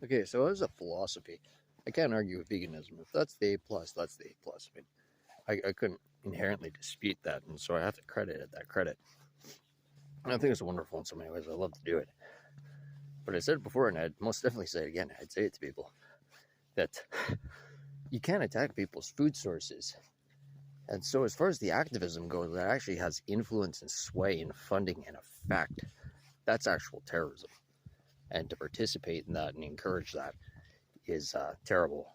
Okay, so as a philosophy, I can't argue with veganism. If that's the A plus, that's the A plus. I mean, I couldn't inherently dispute that, and so I have to credit it that credit. And I think it's wonderful in so many ways. I love to do it. But I said it before, and I'd most definitely say it again. I'd say it to people that you can't attack people's food sources. And so as far as the activism goes, that actually has influence and sway and funding and effect. That's actual terrorism. And to participate in that and encourage that is terrible.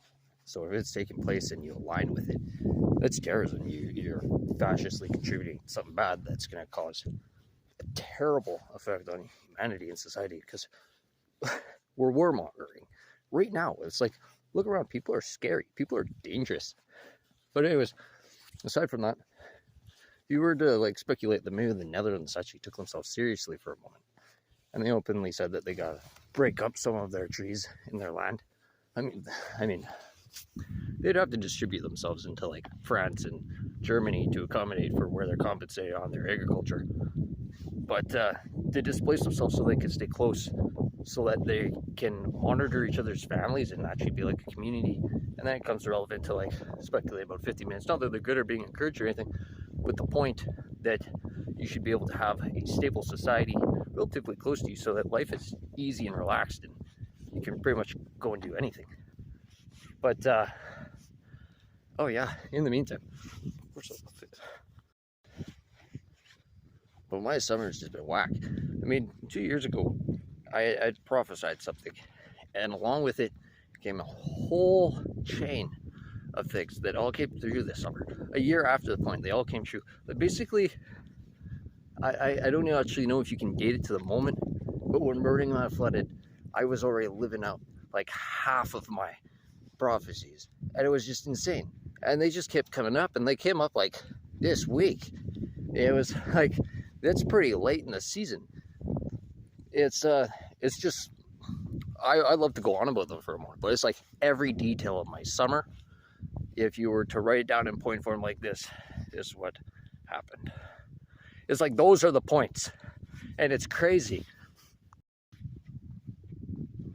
So if it's taking place and you align with it, that's terrorism. You're fascistly contributing to something bad that's going to cause a terrible effect on humanity and society, because we're warmongering right now. It's like, look around, people are scary, people are dangerous. But anyways, aside from that, if you were to like speculate that maybe the Netherlands actually took themselves seriously for a moment, and they openly said that they gotta break up some of their trees in their land, I mean, they'd have to distribute themselves into like France and Germany to accommodate for where they're compensated on their agriculture. But they displace themselves so they can stay close, so that they can monitor each other's families and actually be like a community. And then it comes relevant to like speculate about 50 minutes. Not that they're good or being encouraged or anything, but the point that you should be able to have a stable society relatively close to you so that life is easy and relaxed and you can pretty much go and do anything. But oh yeah, in the meantime, of course I love it. But my summer's just been whack. I mean, 2 years ago, I prophesied something, and along with it came a whole chain of things that all came through this summer. A year after the point, they all came true. But basically, I don't actually know if you can date it to the moment, but when Burning Man flooded, I was already living out like half of my prophecies, and it was just insane. And they just kept coming up, and they came up like this week. It was like, that's pretty late in the season. It's just, I love to go on about them for a moment, but it's like every detail of my summer, if you were to write it down in point form like this, is what happened. It's like those are the points, and it's crazy.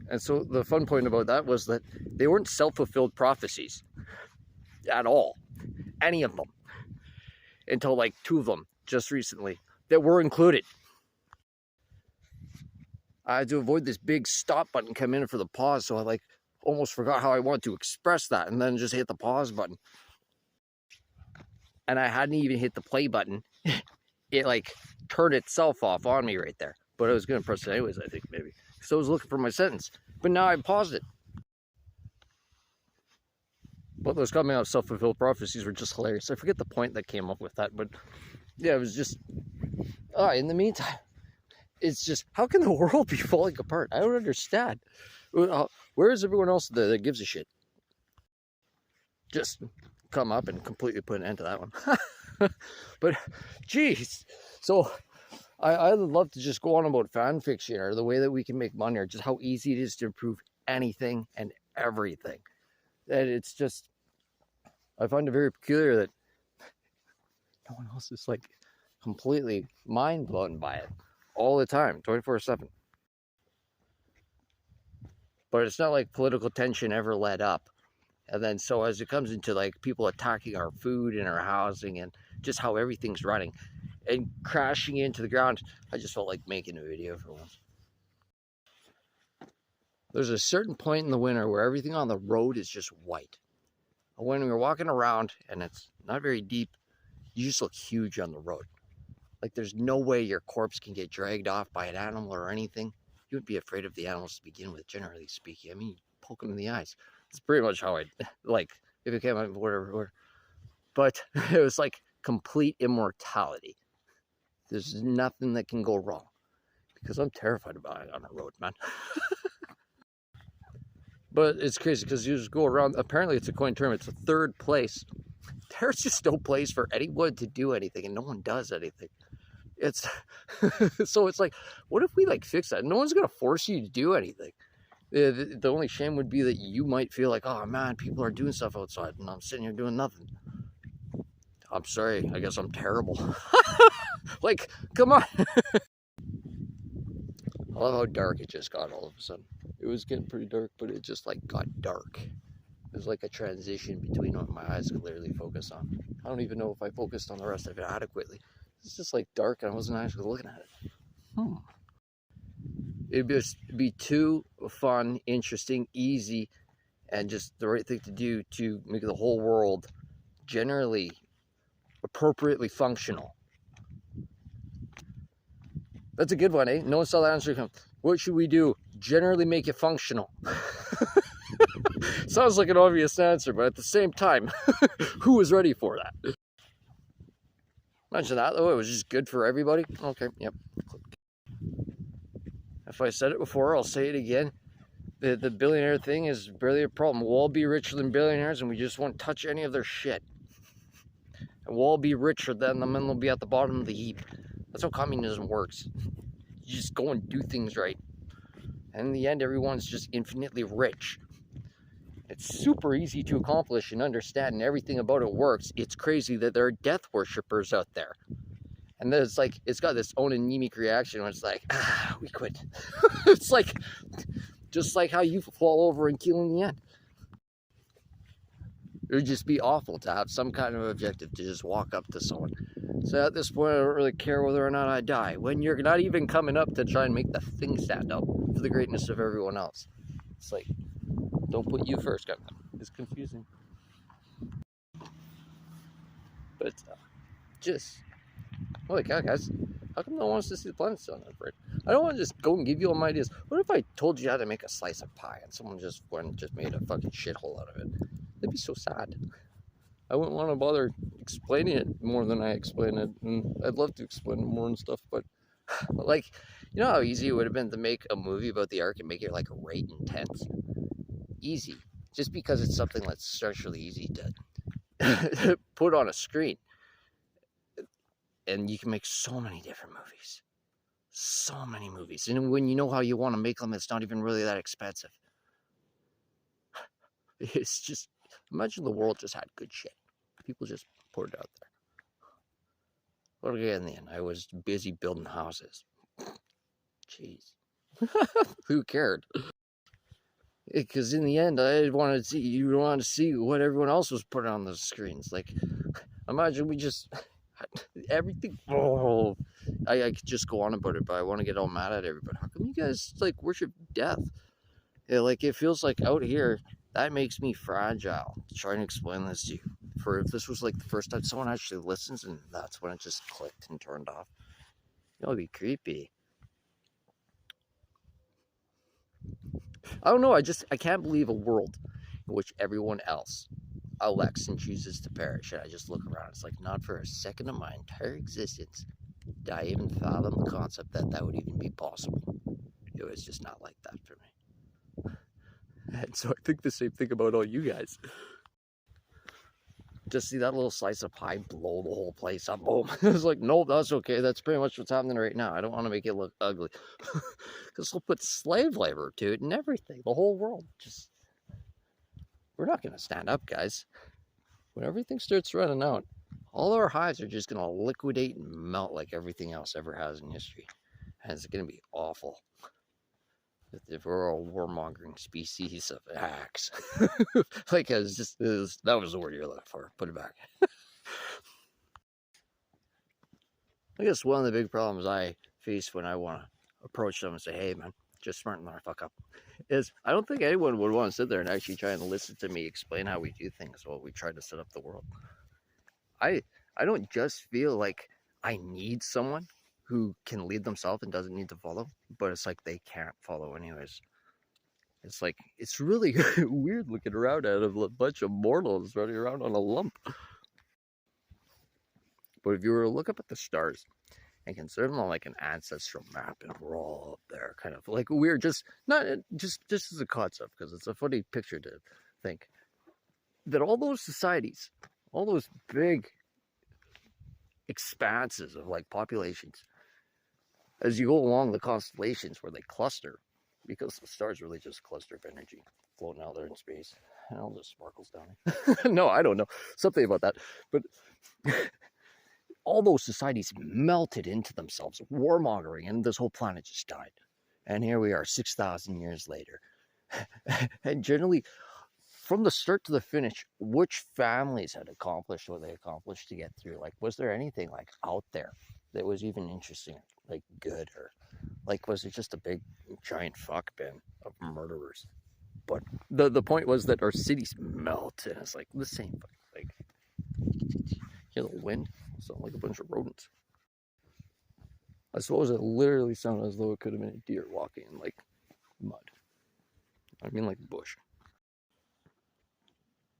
And so the fun point about that was that they weren't self-fulfilled prophecies at all, any of them, until like 2 of them just recently that were included. I had to avoid this big stop button coming in for the pause, so I like almost forgot how I wanted to express that, and then just hit the pause button. And I hadn't even hit the play button. It like turned itself off on me right there. But I was going to press it anyways, I think, maybe. So I was looking for my sentence. But now I paused it. But those coming out self-fulfilled prophecies were just hilarious. I forget the point that came up with that, but yeah, it was just, in the meantime, it's just, how can the world be falling apart? I don't understand. Where is everyone else that gives a shit? Just come up and completely put an end to that one. But, geez. So, I would love to just go on about fan fiction, or the way that we can make money, or just how easy it is to improve anything and everything. And it's just, I find it very peculiar that no one else is like completely mind blown by it all the time, 24/7. But it's not like political tension ever let up. And then so as it comes into like people attacking our food and our housing and just how everything's running and crashing into the ground, I just felt like making a video for once. There's a certain point in the winter where everything on the road is just white. When we're walking around and it's not very deep, you just look huge on the road. Like there's no way your corpse can get dragged off by an animal or anything. You would be afraid of the animals to begin with, generally speaking. I mean, you poke them in the eyes. It's pretty much how I, like, if it came out, whatever. But it was like complete immortality. There's nothing that can go wrong. Because I'm terrified about it on the road, man. But it's crazy because you just go around. Apparently it's a coin term. It's a 3rd place. There's just no place for anyone to do anything, and no one does anything. It's so it's like, what if we like fix that? No one's gonna force you to do anything. The only shame would be that you might feel like, oh man, people are doing stuff outside and I'm sitting here doing nothing. I'm sorry, I guess I'm terrible. Like, come on. I love how dark it just got all of a sudden. it was getting pretty dark, but it just like got dark. It was like a transition between what my eyes could literally focus on. I don't even know if I focused on the rest of it adequately. It's just like dark and I wasn't actually looking at it. It'd just be too fun, interesting, easy, and just the right thing to do to make the whole world generally appropriately functional. That's a good one, eh? No one saw that answer come. What should we do? Generally make it functional. Sounds like an obvious answer, but at the same time, who was ready for that? Imagine that, though. It was just good for everybody. Okay, yep. If I said it before, I'll say it again. The billionaire thing is barely a problem. We'll all be richer than billionaires, and we just won't touch any of their shit. And we'll all be richer than them, and they'll be at the bottom of the heap. That's how communism works. You just go and do things right. And in the end, everyone's just infinitely rich. It's super easy to accomplish and understand, and everything about it works. It's crazy that there are death worshippers out there. And then it's like, it's got this own anemic reaction where it's like, we quit. It's like, just like how you fall over and kill in the end. It would just be awful to have some kind of objective to just walk up to someone. So at this point, I don't really care whether or not I die. When you're not even coming up to try and make the thing stand up for the greatness of everyone else. It's like, don't put you first, guys. It's confusing. But just, holy cow, guys. How come no one wants to see the planet still on Earth? I don't want to just go and give you all my ideas. What if I told you how to make a slice of pie and someone just went and just made a fucking shithole out of it? That'd be so sad. I wouldn't want to bother explaining it more than I explain it. And I'd love to explain it more and stuff, but like, you know how easy it would have been to make a movie about the Ark and make it like right intense? Easy. Just because it's something that's structurally easy to put on a screen. And you can make so many different movies. So many movies. And when you know how you want to make them, it's not even really that expensive. It's just, imagine the world just had good shit. People just put it out there. But again, in the end, I was busy building houses. Jeez. Who cared? Because in the end, I wanted to see, you wanted to see what everyone else was putting on the screens. Like, imagine we just, everything, oh, I could just go on about it, but I want to get all mad at everybody. How come you guys, like, worship death? Yeah, like, it feels like out here, that makes me fragile to try and explain this to you. For if this was, like, the first time someone actually listens, and that's when it just clicked and turned off. That would be creepy. I don't know, I can't believe a world in which everyone else elects and chooses to perish. And I just look around, it's like, not for a second of my entire existence did I even fathom the concept that that would even be possible. It was just not like that for me. And so I think the same thing about all you guys. Just see that little slice of pie blow the whole place up. Boom. It's like, nope, that's okay. That's pretty much what's happening right now. I don't want to make it look ugly. Because they'll put slave labor to it and everything. The whole world. Just, we're not going to stand up, guys. When everything starts running out, all our hives are just going to liquidate and melt like everything else ever has in history. And it's going to be awful. If we're a warmongering species of hacks. Like, that was the word you're looking for. Put it back. I guess one of the big problems I face when I want to approach them and say, hey, man, just smarten the fuck up, is I don't think anyone would want to sit there and actually try and listen to me explain how we do things while we try to set up the world. I don't just feel like I need someone who can lead themselves and doesn't need to follow, but it's like they can't follow anyways. It's like, it's really weird looking around at a bunch of mortals running around on a lump. But if you were to look up at the stars and consider them like an ancestral map, and we're all up there, kind of like we're just as a concept, because it's a funny picture to think that all those societies, all those big expanses of like populations, as you go along the constellations where they cluster, because the stars really just cluster of energy floating out there in space, and all just sparkles down there. No, I don't know, something about that, but all those societies melted into themselves, warmongering, and this whole planet just died. And here we are 6,000 years later, And generally, from the start to the finish, which families had accomplished what they accomplished to get through? Like, was there anything like out there that was even interesting, like good, or like was it just a big giant fuck bin of murderers? But the point was that our cities melt, and it's like the same, like, you know, the wind sound like a bunch of rodents. I suppose it literally sounded as though it could have been a deer walking in like mud. I mean, like bush.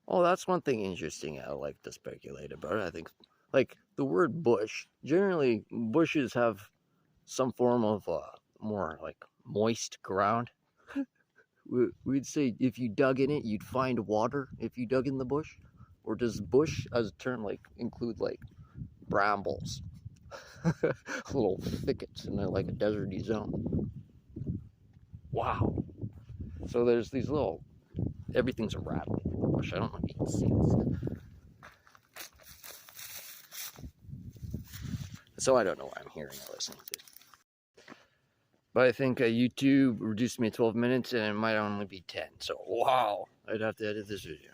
Oh, that's one thing interesting I like to speculate about. I think, like, the word bush, generally, bushes have some form of more like moist ground. We'd say if you dug in it, you'd find water if you dug in the bush. Or does bush as a term like include like brambles, little thickets in like a deserty zone? Wow. So there's these little, everything's a rattling in the bush. I don't know if you can see this. So I don't know why I'm hearing or listening to this. But I think YouTube reduced me to 12 minutes and it might only be 10. So wow, I'd have to edit this video.